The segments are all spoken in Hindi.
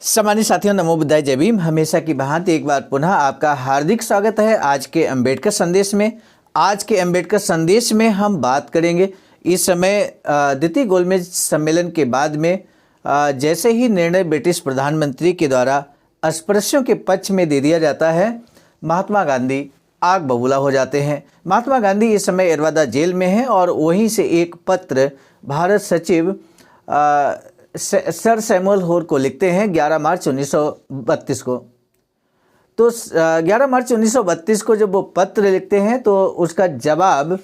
सम्मानित साथियों, नमो बुद्धाय, जय भीम। हमेशा की भांति एक बार पुनः आपका हार्दिक स्वागत है आज के अंबेडकर संदेश में। आज के अंबेडकर संदेश में हम बात करेंगे इस समय द्वितीय गोलमेज सम्मेलन के बाद में जैसे ही निर्णय ब्रिटिश प्रधानमंत्री के द्वारा अस्पृश्यों के पक्ष में दे दिया जाता है, महात्मा गांधी आग बबूला हो जाते हैं। महात्मा गांधी इस समय एरवादा जेल में हैं और वहीं से एक पत्र भारत सचिव सर सैमुअल होर को लिखते हैं 11 मार्च 1932 को। तो 11 मार्च 1932 को जब वो पत्र लिखते हैं तो उसका जवाब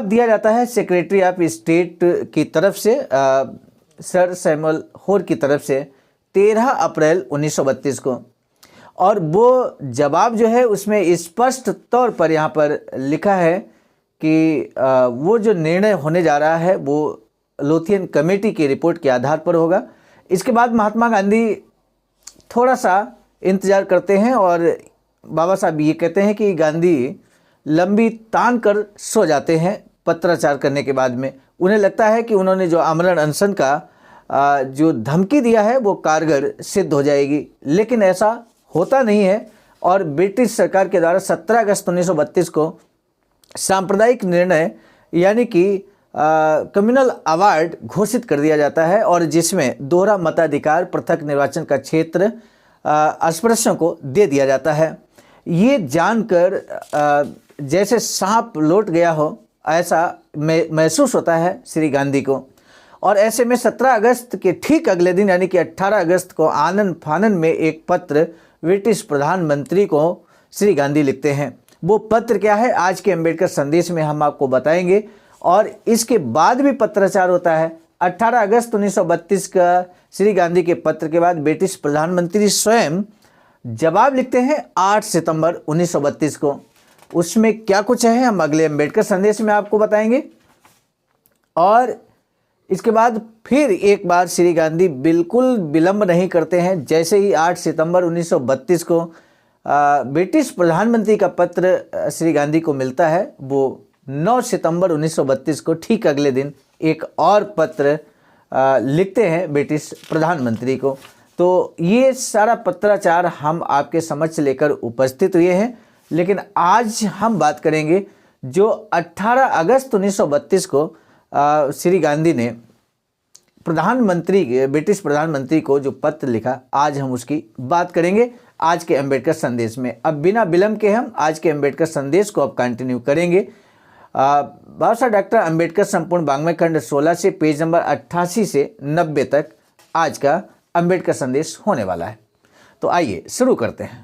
दिया जाता है सेक्रेटरी ऑफ स्टेट की तरफ से, सर सैमुअल होर की तरफ से 13 अप्रैल 1932 को। और वो जवाब जो है उसमें स्पष्ट तौर पर यहाँ पर लिखा है कि वो जो निर्णय होने जा रहा है वो लोथियन कमेटी की रिपोर्ट के आधार पर होगा। इसके बाद महात्मा गांधी थोड़ा सा इंतज़ार करते हैं और बाबा साहब ये कहते हैं कि गांधी लंबी तान कर सो जाते हैं पत्राचार करने के बाद में। उन्हें लगता है कि उन्होंने जो आमरण अनशन का जो धमकी दिया है वो कारगर सिद्ध हो जाएगी, लेकिन ऐसा होता नहीं है। और ब्रिटिश सरकार के द्वारा 17 अगस्त 1932 को सांप्रदायिक निर्णय यानी कि कम्युनल अवार्ड घोषित कर दिया जाता है और जिसमें दोहरा मताधिकार, पृथक निर्वाचन का क्षेत्र अस्पृश्यों को दे दिया जाता है। ये जानकर जैसे सांप लौट गया हो ऐसा महसूस होता है श्री गांधी को। और ऐसे में 17 अगस्त के ठीक अगले दिन यानी कि 18 अगस्त को आनन फानन में एक पत्र ब्रिटिश प्रधानमंत्री को श्री गांधी लिखते हैं। वो पत्र क्या है आज के अंबेडकर संदेश में हम आपको बताएंगे। और इसके बाद भी पत्राचार होता है। 18 अगस्त 1932 का श्री गांधी के पत्र के बाद ब्रिटिश प्रधानमंत्री स्वयं जवाब लिखते हैं 8 सितंबर 1932 को। उसमें क्या कुछ है हम अगले अंबेडकर संदेश में आपको बताएंगे। और इसके बाद फिर एक बार श्री गांधी बिल्कुल विलंब नहीं करते हैं। जैसे ही 8 सितंबर 1932 को ब्रिटिश प्रधानमंत्री का पत्र श्री गांधी को मिलता है, वो 9 सितंबर 1932 को ठीक अगले दिन एक और पत्र लिखते हैं ब्रिटिश प्रधानमंत्री को। तो ये सारा पत्राचार हम आपके समक्ष लेकर उपस्थित हुए हैं। लेकिन आज हम बात करेंगे जो 18 अगस्त 1932 को श्री गांधी ने ब्रिटिश प्रधानमंत्री को जो पत्र लिखा, आज हम उसकी बात करेंगे आज के अंबेडकर संदेश में। अब बिना विलंब के हम आज के अंबेडकर संदेश को अब कंटिन्यू करेंगे। बाबा साहब डॉक्टर अंबेडकर संपूर्ण वाङ्मय खंड 16 से पेज नंबर 88 से 90 तक आज का अंबेडकर संदेश होने वाला है। तो आइए शुरू करते हैं।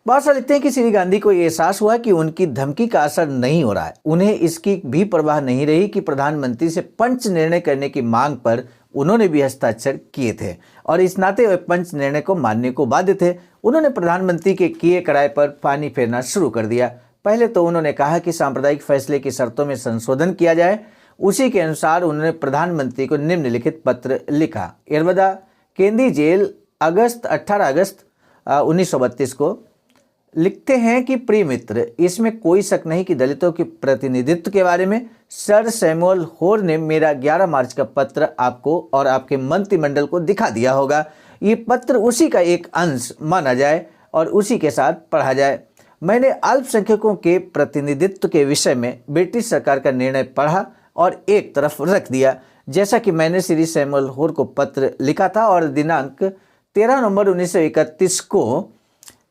बाबा साहब लिखते हैं कि श्री गांधी को यह एहसास हुआ कि उनकी धमकी का असर नहीं हो रहा है। उन्हें इसकी भी परवाह नहीं रही कि प्रधानमंत्री से पंच निर्णय करने की मांग पर उन्होंने भी हस्ताक्षर किए थे और इस नाते वे पंच निर्णय को मानने को बाध्य थे। उन्होंने प्रधानमंत्री के किए कराए पर पानी फेरना शुरू कर दिया। पहले तो उन्होंने कहा कि सांप्रदायिक फैसले की शर्तों में संशोधन किया जाए। उसी के अनुसार उन्होंने प्रधानमंत्री को निम्नलिखित पत्र लिखा। एरवदा केंद्रीय जेल 18 अगस्त 1932 को लिखते हैं कि प्रिय मित्र, इसमें कोई शक नहीं कि दलितों के प्रतिनिधित्व के बारे में सर सैमुअल होर ने मेरा 11 मार्च का पत्र आपको और आपके मंत्रिमंडल को दिखा दिया होगा। ये पत्र उसी का एक अंश माना जाए और उसी के साथ पढ़ा जाए। मैंने अल्पसंख्यकों के प्रतिनिधित्व के विषय में ब्रिटिश सरकार का निर्णय पढ़ा और एक तरफ रख दिया, जैसा कि मैंने श्री सैमुअल होर को पत्र लिखा था और दिनांक 13 नवंबर 1931 को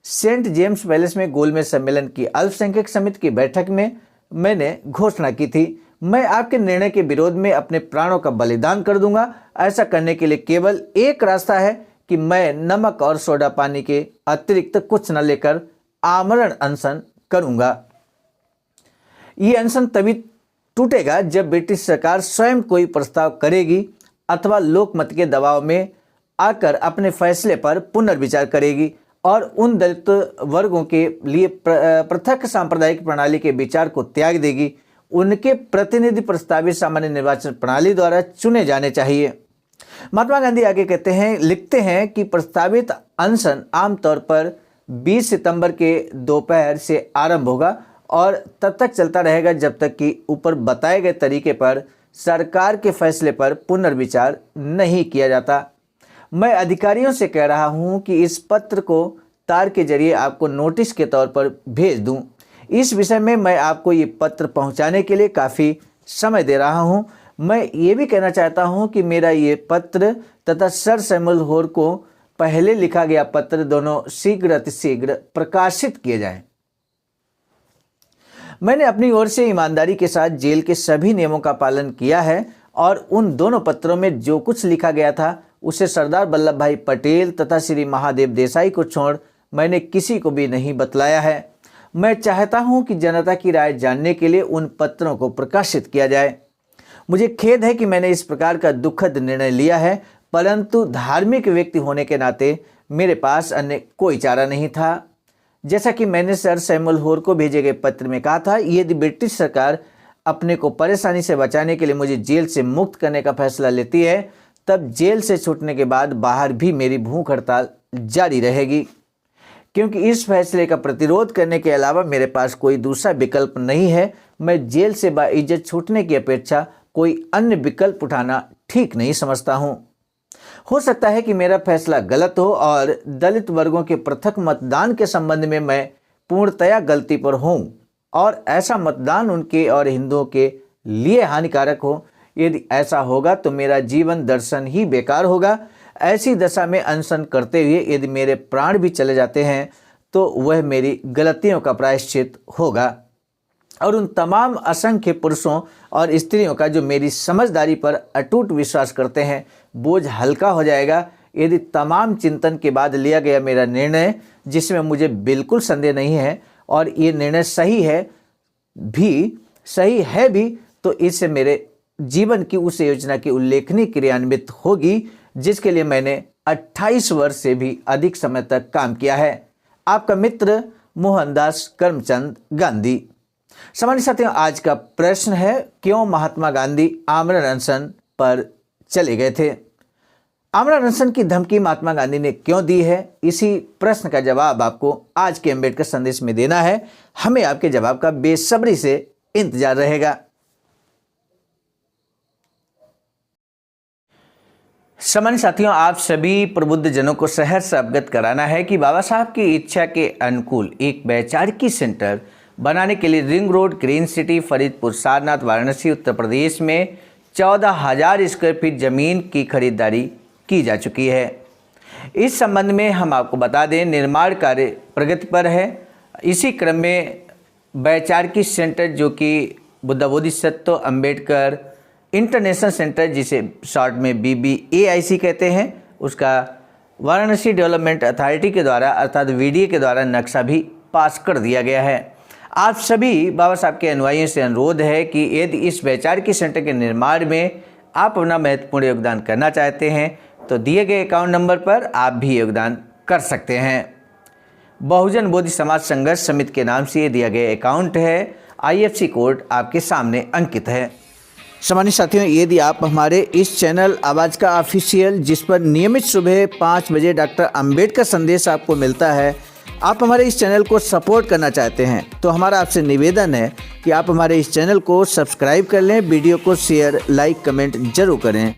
सेंट जेम्स पैलेस में गोलमेज सम्मेलन की अल्पसंख्यक समिति की बैठक में मैंने घोषणा की थी, मैं आपके निर्णय के विरोध में अपने प्राणों का बलिदान कर दूंगा। ऐसा करने के लिए केवल एक रास्ता है कि मैं नमक और सोडा पानी के अतिरिक्त कुछ न लेकर आमरण अनशन करूंगा। ये अनशन तभी टूटेगा जब ब्रिटिश सरकार स्वयं कोई प्रस्ताव करेगी अथवा लोकमत के दबाव में आकर अपने फैसले पर पुनर्विचार करेगी और उन दलित वर्गों के लिए पृथक सांप्रदायिक प्रणाली के विचार को त्याग देगी। उनके प्रतिनिधि प्रस्तावित सामान्य निर्वाचन प्रणाली द्वारा चुने जाने चाहिए। महात्मा गांधी आगे लिखते हैं कि प्रस्तावित अनशन आमतौर पर 20 सितंबर के दोपहर से आरंभ होगा और तब तक चलता रहेगा जब तक कि ऊपर बताए गए तरीके पर सरकार के फैसले पर पुनर्विचार नहीं किया जाता। मैं अधिकारियों से कह रहा हूं कि इस पत्र को तार के जरिए आपको नोटिस के तौर पर भेज दूं। इस विषय में मैं आपको ये पत्र पहुंचाने के लिए काफ़ी समय दे रहा हूं। मैं ये भी कहना चाहता हूं कि मेरा ये पत्र तथा सर सैमुअल होर को पहले लिखा गया पत्र दोनों शीघ्र अतिशीघ्र प्रकाशित किए जाएं। मैंने अपनी ओर से ईमानदारी के साथ जेल के सभी नियमों का पालन किया है और उन दोनों पत्रों में जो कुछ लिखा गया था उसे सरदार वल्लभ भाई पटेल तथा श्री महादेव देसाई को छोड़ मैंने किसी को भी नहीं बतलाया है। मैं चाहता हूं कि जनता की राय जानने के लिए उन पत्रों को प्रकाशित किया जाए। मुझे खेद है कि मैंने इस प्रकार का दुखद निर्णय लिया है, परंतु धार्मिक व्यक्ति होने के नाते मेरे पास अन्य कोई चारा नहीं था। जैसा कि मैंने सर सैमुअल होर को भेजे गए पत्र में कहा था, यदि ब्रिटिश सरकार अपने को परेशानी से बचाने के लिए मुझे जेल से मुक्त करने का फैसला लेती है, तब जेल से छूटने के बाद बाहर भी मेरी भूख हड़ताल जारी रहेगी, क्योंकि इस फैसले का प्रतिरोध करने के अलावा मेरे पास कोई दूसरा विकल्प नहीं है। मैं जेल से बाइज्जत छूटने की अपेक्षा कोई अन्य विकल्प उठाना ठीक नहीं समझता हूँ। हो सकता है कि मेरा फैसला गलत हो और दलित वर्गों के पृथक मतदान के संबंध में मैं पूर्णतया गलती पर हूँ और ऐसा मतदान उनके और हिंदुओं के लिए हानिकारक हो। यदि ऐसा होगा तो मेरा जीवन दर्शन ही बेकार होगा। ऐसी दशा में अनशन करते हुए यदि मेरे प्राण भी चले जाते हैं तो वह मेरी गलतियों का प्रायश्चित होगा और उन तमाम असंख्य पुरुषों और स्त्रियों का जो मेरी समझदारी पर अटूट विश्वास करते हैं बोझ हल्का हो जाएगा। यदि तमाम चिंतन के बाद लिया गया मेरा निर्णय, जिसमें मुझे बिल्कुल संदेह नहीं है और ये निर्णय सही है भी, तो इससे मेरे जीवन की उस योजना की उल्लेखनीय क्रियान्वित होगी जिसके लिए मैंने 28 वर्ष से भी अधिक समय तक काम किया है। आपका मित्र मोहनदास करमचंद गांधी। सामान्य साथियों, आज का प्रश्न है, क्यों महात्मा गांधी आमरण अनशन पर चले गए थे? आमरण अनशन की धमकी महात्मा गांधी ने क्यों दी है? इसी प्रश्न का जवाब आपको आज के अम्बेडकर संदेश में देना है। हमें आपके जवाब का बेसब्री से इंतजार रहेगा। सामान्य साथियों, आप सभी प्रबुद्ध जनों को सहर्ष अवगत कराना है कि बाबा साहब की इच्छा के अनुकूल एक वैचारिकी सेंटर बनाने के लिए ring road, green city, Faridpur, Sarnath, Varanasi, Uttar Pradesh में 14,000 स्क्वायर फीट जमीन की खरीदारी की जा चुकी है। इस संबंध में हम आपको बता दें, निर्माण कार्य प्रगति पर है। इसी क्रम में वैचारिकी सेंटर जो कि बुद्ध बोधिसत्व अम्बेडकर इंटरनेशनल सेंटर, जिसे शॉर्ट में BBAIC कहते हैं, उसका वाराणसी डेवलपमेंट अथॉरिटी के द्वारा अर्थात VDA के द्वारा नक्शा भी पास कर दिया गया है। आप सभी बाबा साहब के अनुयायियों से अनुरोध है कि यदि इस वैचारिकी सेंटर के निर्माण में आप अपना महत्वपूर्ण योगदान करना चाहते हैं तो दिए गए अकाउंट नंबर पर आप भी योगदान कर सकते हैं। बहुजन बोधि समाज संघर्ष समिति के नाम से दिया गया अकाउंट है। IFSC कोड आपके सामने अंकित है। सामान्य साथियों, यदि आप हमारे इस चैनल आवाज़ का ऑफिशियल, जिस पर नियमित सुबह 5 बजे डॉक्टर अंबेडकर संदेश आपको मिलता है, आप हमारे इस चैनल को सपोर्ट करना चाहते हैं तो हमारा आपसे निवेदन है कि आप हमारे इस चैनल को सब्सक्राइब कर लें, वीडियो को शेयर, लाइक, कमेंट जरूर करें।